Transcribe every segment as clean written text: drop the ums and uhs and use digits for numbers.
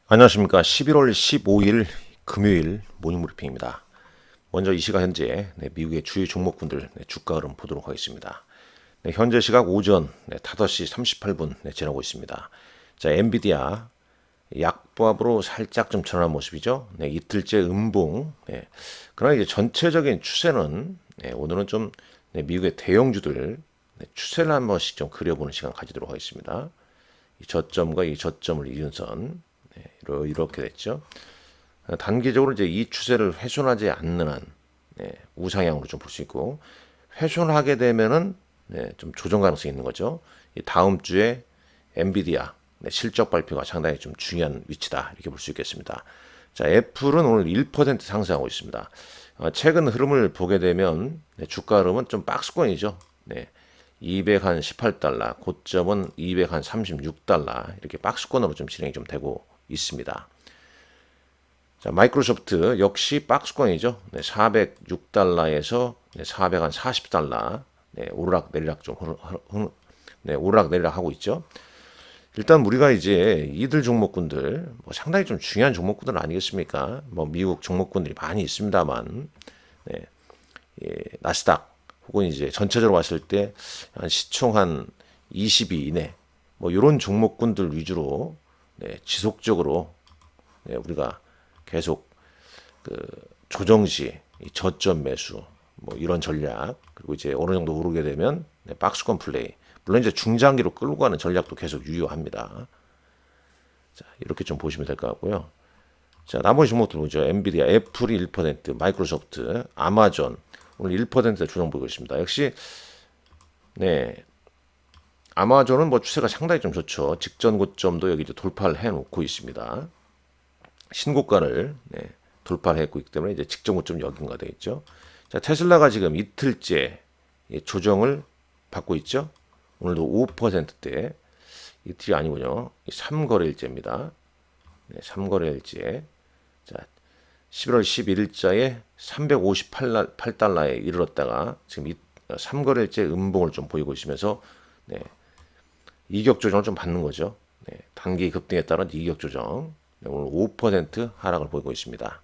안녕하십니까. 11월 15일 금요일 모닝브리핑입니다. 먼저 이 시각 현재 미국의 주요 종목군들 주가 흐름 보도록 하겠습니다. 현재 시각 오전 5시 38분 지나고 있습니다. 자, 엔비디아 약보합으로 살짝 좀 전환한 모습이죠. 이틀째 음봉. 그러나 이제 전체적인 추세는 오늘은 좀 미국의 대형주들 추세를 한 번씩 좀 그려보는 시간 가지도록 하겠습니다. 이 저점과 이 저점을 이은 선 이렇게 됐죠. 단기적으로 이제 이 추세를 훼손하지 않는 한 우상향으로 좀 볼 수 있고, 훼손하게 되면은 좀 조정 가능성이 있는 거죠. 이 다음 주에 엔비디아 실적 발표가 상당히 좀 중요한 위치다 이렇게 볼 수 있겠습니다. 자, 애플은 오늘 1% 상승하고 있습니다. 최근 흐름을 보게 되면 주가 흐름은 좀 박스권이죠. 218달러, 고점은 236달러 이렇게 박스권으로 좀 진행이 좀 되고 있습니다. 자, 마이크로소프트 역시 박스권이죠. 406달러에서 440달러 오르락 내리락 좀 오르락 내리락 하고 있죠. 일단 우리가 이제 이들 종목군들 상당히 좀 중요한 종목군들 아니겠습니까? 미국 종목군들이 많이 있습니다만 나스닥 혹은 이제 전체적으로 봤을 때 한 시총 한 20위 이내 이런 종목군들 위주로 지속적으로 우리가 계속 그 조정 시 저점 매수 이런 전략, 그리고 이제 어느 정도 오르게 되면 박스권 플레이, 물론 이제 중장기로 끌고 가는 전략도 계속 유효합니다. 자, 이렇게 좀 보시면 될 것 같고요. 자, 나머지 종목들 보죠. 엔비디아, 애플이 1%, 마이크로소프트, 아마존 오늘 1% 조정 보이고 있습니다. 역시 아마존은 추세가 상당히 좀 좋죠. 직전 고점도 여기 이제 돌파를 해놓고 있습니다. 신고가를 돌파를 했고 있기 때문에 이제 직전 고점 여긴가 되겠죠. 자, 테슬라가 지금 이틀째 조정을 받고 있죠. 오늘도 5%대, 이틀이 아니군요. 3거래일째입니다. 3거래일째. 자, 11월 11일자에 358달러에 이르렀다가 지금 3거래일째 음봉을 좀 보이고 있으면서 이격 조정을 좀 받는 거죠. 단기 급등에 따른 이격 조정. 오늘 5% 하락을 보이고 있습니다.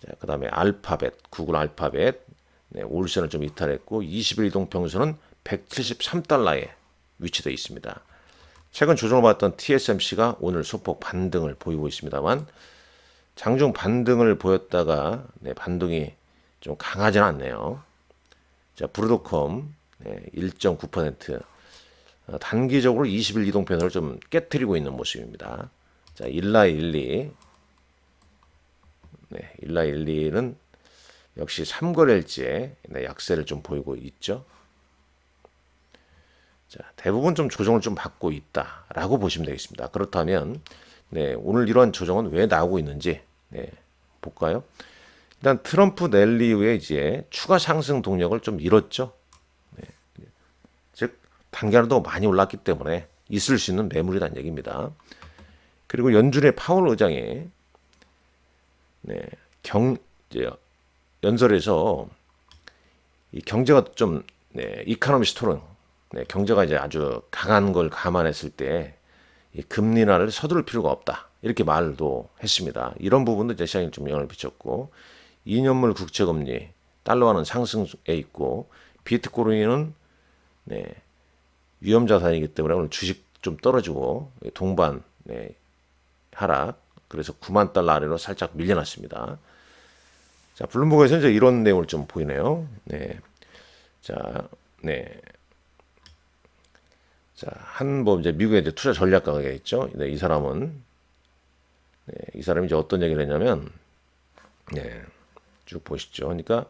자, 그 다음에 알파벳, 구글 알파벳, 올선을 좀 이탈했고 20일 이동 평선은 173달러에 위치되어 있습니다. 최근 조정을 받았던 TSMC가 오늘 소폭 반등을 보이고 있습니다만, 장중 반등을 보였다가 반등이 좀 강하지는 않네요. 자, 브로드콤 1.9%, 단기적으로 20일 이동 편을 좀 깨트리고 있는 모습입니다. 자, 일라일리, 일라일리는 역시 3거래일째 약세를 좀 보이고 있죠. 자, 대부분 좀 조정을 좀 받고 있다라고 보시면 되겠습니다. 그렇다면 오늘 이러한 조정은 왜 나오고 있는지 볼까요? 일단 트럼프 랠리 이후에 이제 추가 상승 동력을 좀 잃었죠. 즉 단기간으로 많이 올랐기 때문에 있을 수 있는 매물이라는 얘기입니다. 그리고 연준의 파월 의장이 이제 연설에서 이 경제가 좀 이카노미스트 토론, 경제가 이제 아주 강한 걸 감안했을 때 이 금리 인하를 서두를 필요가 없다 이렇게 말도 했습니다. 이런 부분도 이제 시장에 좀 영향을 미쳤고, 2년물 국채금리 달러화는 상승에 있고 비트코인은 위험자산이기 때문에 오늘 주식 좀 떨어지고 동반 하락, 그래서 9만 달러 아래로 살짝 밀려났습니다. 자, 블룸버그에서 이제 이런 내용을 좀 보이네요. 자, 자, 이제 미국의 이제 투자 전략가가 있죠. 이 사람은, 이 사람이 이제 어떤 얘기를 했냐면, 쭉 보시죠. 그러니까,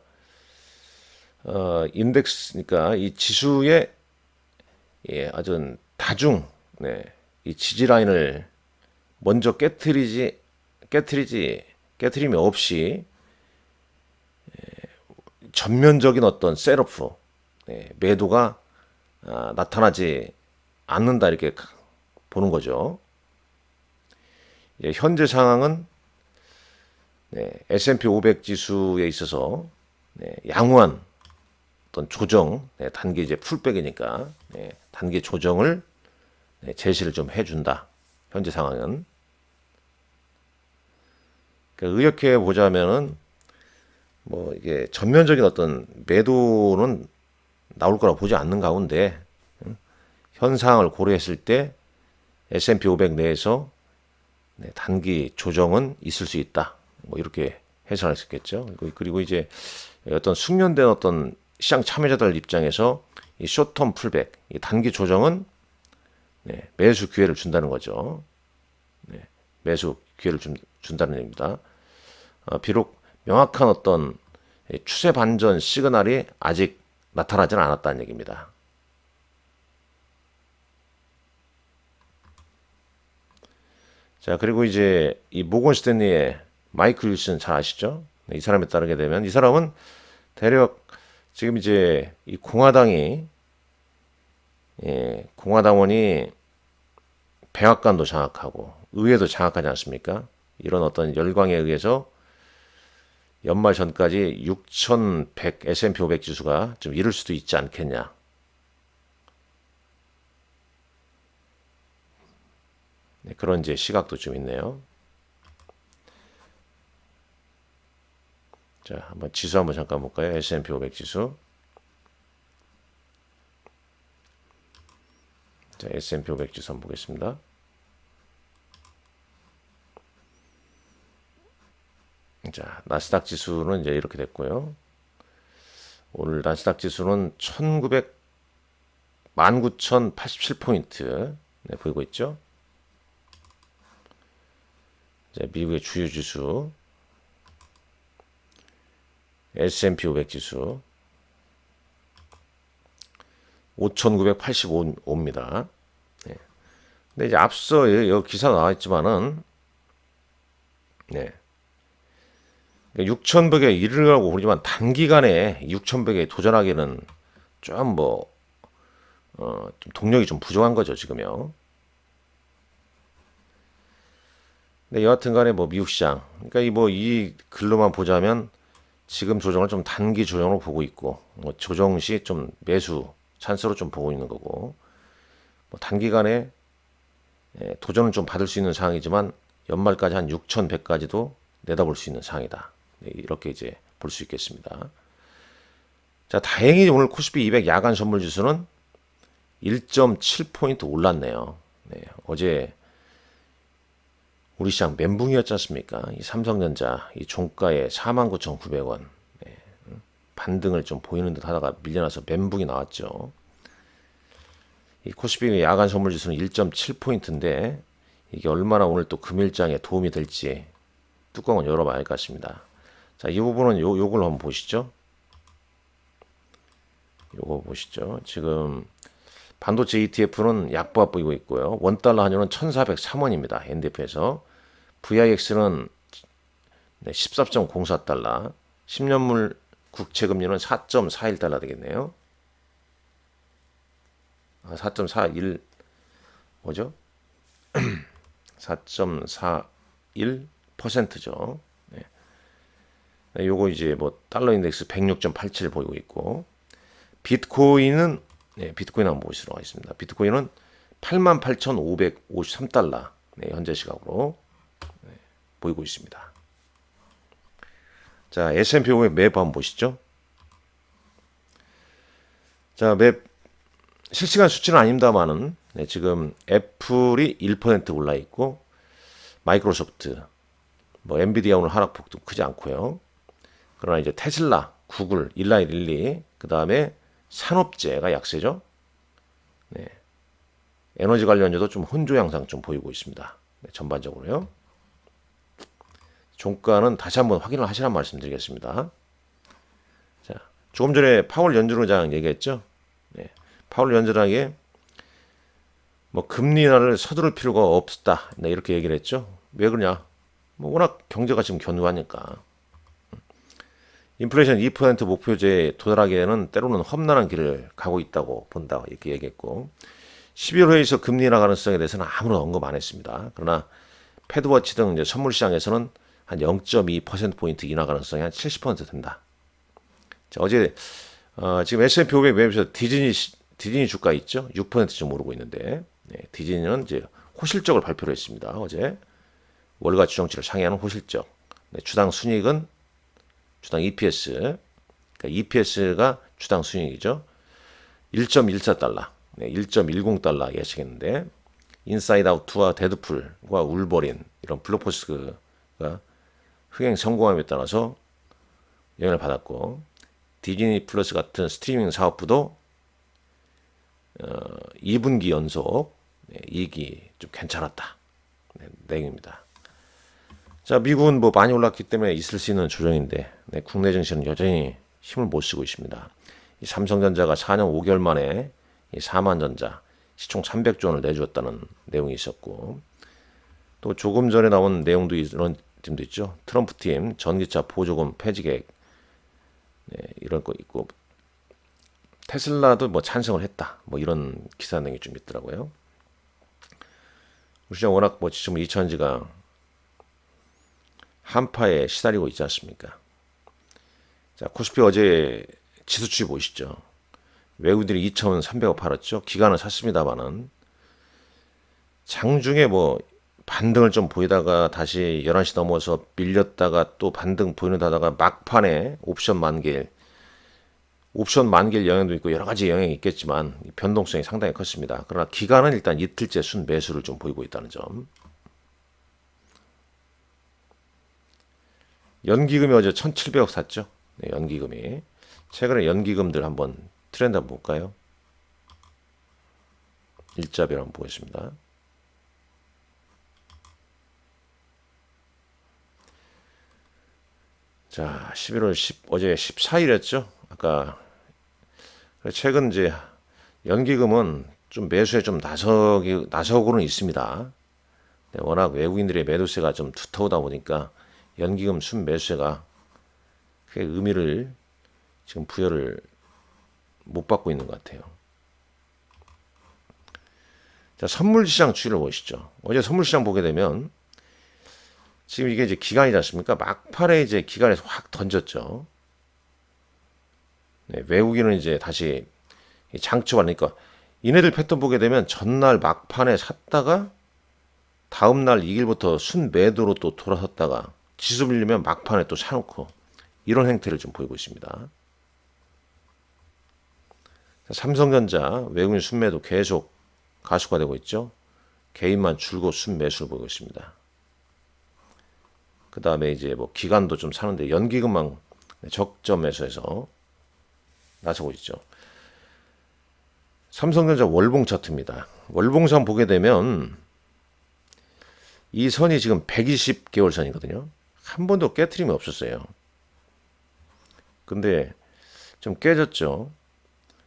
인덱스, 그러니까 이 지수의 아주 이 지지 라인을 먼저 깨트림이 없이 전면적인 어떤 셋오프, 매도가 나타나지 않는다 이렇게 보는 거죠. 현재 상황은 S&P 500 지수에 있어서 양호한 어떤 조정, 단기 이제 풀백이니까 단기 조정을 제시를 좀 해준다. 현재 상황은. 그러니까 의역해 보자면은 뭐 이게 전면적인 어떤 매도는 나올 거라 보지 않는 가운데 현상을 고려했을 때 S&P 500 내에서 단기 조정은 있을 수 있다. 뭐 이렇게 해석할 수 있겠죠. 그리고 이제 어떤 숙련된 어떤 시장 참여자들 입장에서 이 숏텀 풀백, 이 단기 조정은 매수 기회를 준다는 거죠. 매수 기회를 준다는 얘기입니다. 비록 명확한 어떤 추세 반전 시그널이 아직 나타나지는 않았다는 얘기입니다. 자, 그리고 이제 이 모건 스탠리의 마이클 윌슨 잘 아시죠? 이 사람에 따르게 되면 이 사람은 대략 지금 이제 이 공화당원이 백악관도 장악하고 의회도 장악하지 않습니까? 이런 어떤 열광에 의해서 연말 전까지 6,100 S&P 500 지수가 좀 이룰 수도 있지 않겠냐. 그런 이제 시각도 좀 있네요. 자, 한번 지수 한번 잠깐 볼까요? S&P 500 지수. 자, S&P 500 지수 한번 보겠습니다. 자, 나스닥 지수는 이제 이렇게 됐고요. 오늘 나스닥 지수는 19,087포인트 보이고 있죠. 자, 미국의 주요 지수 S&P 500 지수 5,985입니다. 네. 근데 이제 앞서 여기 기사 나와 있지만은 6,100에 이르려고 그러지만 단기간에 6,100에 도전하기는 좀 좀 동력이 좀 부족한 거죠, 지금요. 근데 여하튼 간에 미국 시장, 그러니까 이 글로만 보자면 지금 조정을 좀 단기 조정으로 보고 있고, 조정 시 좀 매수 찬스로 좀 보고 있는 거고, 단기간에 도전은 좀 받을 수 있는 상황이지만 연말까지 한 6,100까지도 내다볼 수 있는 상황이다. 이렇게 이제 볼 수 있겠습니다. 자, 다행히 오늘 코스피 200 야간 선물 지수는 1.7포인트 올랐네요. 어제 우리 시장 멘붕이었지 않습니까? 이 삼성전자 이 종가에 49,900원 반등을 좀 보이는 듯 하다가 밀려나서 멘붕이 나왔죠. 이 코스피 야간 선물 지수는 1.7포인트인데 이게 얼마나 오늘 또 금일장에 도움이 될지 뚜껑은 열어봐야 할 것 같습니다. 자, 이 부분은 요걸 한번 보시죠. 요거 보시죠. 지금 반도체 ETF는 약보합 보이고 있고요. 원달러 환율은 1,403원입니다. NDF에서. VIX는 14.04달러, 10년물 국채금리는 4.41달러 되겠네요. 4.41 뭐죠? 4.41%죠. 요거 이제 달러 인덱스 106.87 보이고 있고, 비트코인은 비트코인 한번 보시도록 하겠습니다. 비트코인은 88,553달러 현재 시각으로 보이고 있습니다. 자, S&P 500 맵 한번 보시죠. 자, 맵 실시간 수치는 아닙니다만은 지금 애플이 1% 올라 있고 마이크로소프트, 엔비디아 오늘 하락폭도 크지 않고요. 그러나 이제 테슬라, 구글, 일라이 릴리, 그 다음에 산업재가 약세죠. 에너지 관련주도 좀 혼조 양상 좀 보이고 있습니다. 전반적으로요. 종가는 다시 한번 확인을 하시란 말씀드리겠습니다. 자, 조금 전에 파월 연준의장 얘기했죠. 파월 연준의장이 금리 인하를 서두를 필요가 없다. 이렇게 얘기를 했죠. 왜 그러냐? 워낙 경제가 지금 견고하니까. 인플레이션 2% 목표제에 도달하기에는 때로는 험난한 길을 가고 있다고 본다. 이렇게 얘기했고 12월 회의에서 금리 인하 가능성에 대해서는 아무런 언급 안 했습니다. 그러나 패드워치 등 이제 선물 시장에서는 한 0.2%포인트 인하 가능성이 한 70% 된다. 자, 어제 지금 S&P 500 웹에서 디즈니 주가 있죠? 6%좀 오르고 있는데 디즈니는 이제 호실적을 발표를 했습니다. 어제 월가 주정치를 상회하는 호실적 네, 주당 순이익은 주당 EPS, 그러니까 EPS가 주당 순이익이죠. 1.14달러, 네, 1.10달러 예측했는데 인사이드 아웃2와 데드풀과 울버린 이런 블록버스터가 흥행 성공함에 따라서 영향을 받았고 디즈니 플러스 같은 스트리밍 사업부도 2분기 연속 이익이 좀 괜찮았다. 내용입니다. 자, 미국은 뭐 많이 올랐기 때문에 있을 수 있는 조정인데 국내 증시는 여전히 힘을 못 쓰고 있습니다. 이 삼성전자가 4년 5개월 만에 이 사만전자 시총 300조 원을 내주었다는 내용이 있었고 또 조금 전에 나온 내용도 이런 팀도 있죠. 트럼프 팀 전기차 보조금 폐지 계획 이런 거 있고 테슬라도 뭐 찬성을 했다. 뭐 이런 기사 내용이 좀 있더라고요. 우리 시장 워낙 뭐 지금 2차전지가 한파에 시달리고 있지 않습니까? 자, 코스피 어제 지수추이 보시죠. 외국인들이 2,300억 팔았죠. 기관은 샀습니다만은 장중에 뭐 반등을 좀 보이다가 다시 11시 넘어서 밀렸다가 또 반등 보이다가 막판에 옵션 만기일 영향도 있고 여러 가지 영향이 있겠지만 변동성이 상당히 컸습니다. 그러나 기관은 일단 이틀째 순 매수를 좀 보이고 있다는 점. 연기금이 어제 1,700억 샀죠. 네, 연기금이. 최근에 연기금들 한번 트렌드 한번 볼까요? 일자별 한번 보겠습니다. 자, 11월 10, 어제 14일이었죠. 아까 최근 이제 연기금은 좀 매수에 좀 나서고는 있습니다. 네, 워낙 외국인들의 매도세가 좀 두터우다 보니까 연기금 순 매수세가 크게 의미를 지금 부여를 못 받고 있는 것 같아요. 자, 선물 시장 추이를 보시죠. 어제 선물 시장 보게 되면 지금 이게 이제 기간이지 않습니까? 막판에 이제 기간에서 확 던졌죠. 네, 외국인은 이제 다시 장초하니까 이네들 패턴 보게 되면 전날 막판에 샀다가 다음날 2일부터 순 매도로 또 돌아섰다가 지수 밀리면 막판에 또 사놓고 이런 행태를 좀 보이고 있습니다. 삼성전자 외국인 순매도 계속 가수가 되고 있죠. 개인만 줄고 순매수를 보이고 있습니다. 그 다음에 이제 뭐 기관도 좀 사는데 연기금만 적점 매수해서 나서고 있죠. 삼성전자 월봉 차트입니다. 월봉선 보게 되면 이 선이 지금 120개월 선이거든요. 한 번도 깨트림이 없었어요. 근데 좀 깨졌죠.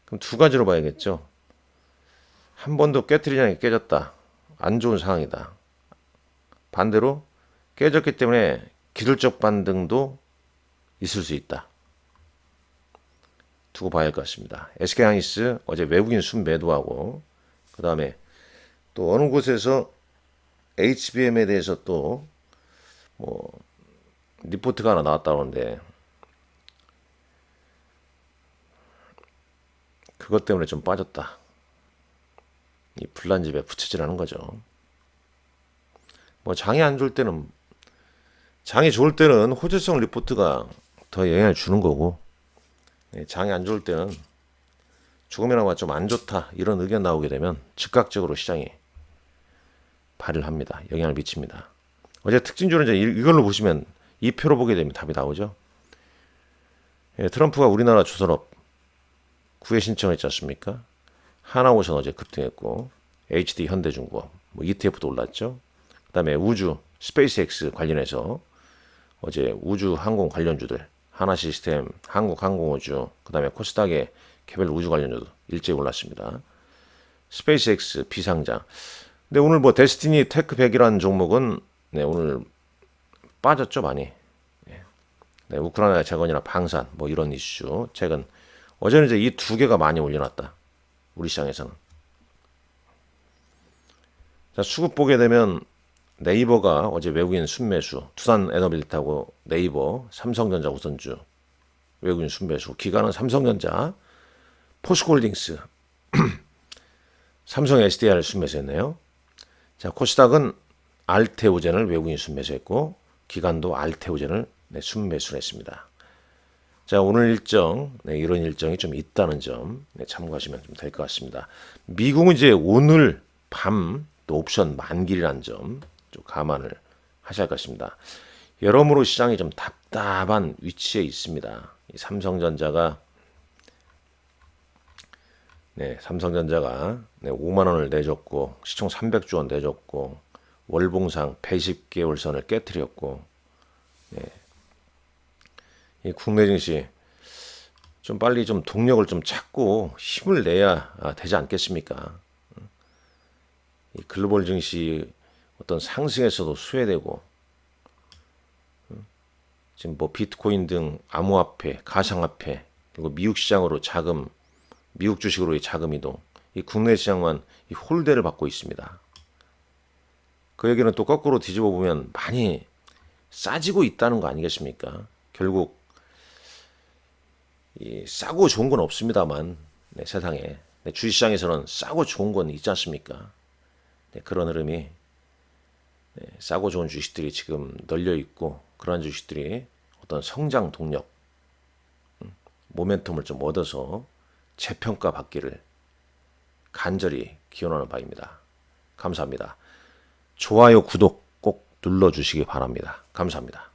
그럼 두 가지로 봐야겠죠. 한 번도 깨트리지 않게 깨졌다. 안 좋은 상황이다. 반대로 깨졌기 때문에 기술적 반등도 있을 수 있다. 두고 봐야 할 것 같습니다. SK하이닉스 어제 외국인 순 매도하고 그 다음에 또 어느 곳에서 HBM에 대해서 또 뭐 리포트가 하나 나왔다고 하는데 그것 때문에 좀 빠졌다. 이 불난집에 부채질하는 거죠. 뭐 장이 안 좋을 때는 장이 좋을 때는 호재성 리포트가 더 영향을 주는 거고 장이 안 좋을 때는 조금이나마 좀 안 좋다 이런 의견 나오게 되면 즉각적으로 시장이 발을 합니다. 영향을 미칩니다. 어제 특징주는 이제 이걸로 보시면 이 표로 보게 되면 답이 나오죠. 트럼프가 우리나라 조선업 구애 신청했지 않습니까? 하나오션 어제 급등했고 HD 현대중공업 뭐 ETF도 올랐죠. 그다음에 우주 스페이스X 관련해서 어제 우주 항공 관련주들 하나시스템, 한국항공우주, 그다음에 코스닥의 개별 우주 관련주도 일제히 올랐습니다. 스페이스X 비상장. 근데 오늘 뭐 데스티니 테크 100이라는 종목은 오늘 빠졌죠 많이. 네, 우크라이나 재건이나 방산 뭐 이런 이슈 최근 어제는 이제 이 두 개가 많이 올려놨다. 우리 시장에서는. 자, 수급 보게 되면 네이버가 어제 외국인 순매수, 두산에너빌리티하고 네이버, 삼성전자 우선주 외국인 순매수, 기관은 삼성전자, 포스코홀딩스, 삼성 SDI를 순매수했네요. 자, 코스닥은 알테오젠을 외국인 순매수했고 기관도 알테오젠을 순매수했습니다. 자, 오늘 일정, 이런 일정이 좀 있다는 점 참고하시면 좀 될 것 같습니다. 미국은 이제 오늘 밤 또 옵션 만기라는 점 좀 감안을 하셔야 할 것입니다. 여러모로 시장이 좀 답답한 위치에 있습니다. 이 삼성전자가 5만 원을 내줬고 시총 300조 원 내줬고 월봉상 120개월 선을 깨뜨렸고 이 국내 증시 좀 빨리 좀 동력을 좀 찾고 힘을 내야 되지 않겠습니까? 이 글로벌 증시 어떤 상승에서도 수혜되고 지금 뭐 비트코인 등 암호화폐, 가상화폐 그리고 미국 시장으로 자금, 미국 주식으로의 자금 이동, 이 국내 시장만 이 홀대를 받고 있습니다. 그 얘기는 또 거꾸로 뒤집어 보면 많이 싸지고 있다는 거 아니겠습니까? 결국 이 싸고 좋은 건 없습니다만 세상에 주식시장에서는 싸고 좋은 건 있지 않습니까? 그런 흐름이 싸고 좋은 주식들이 지금 널려 있고 그러한 주식들이 어떤 성장 동력, 모멘텀을 좀 얻어서 재평가 받기를 간절히 기원하는 바입니다. 감사합니다. 좋아요, 구독 꼭 눌러주시기 바랍니다. 감사합니다.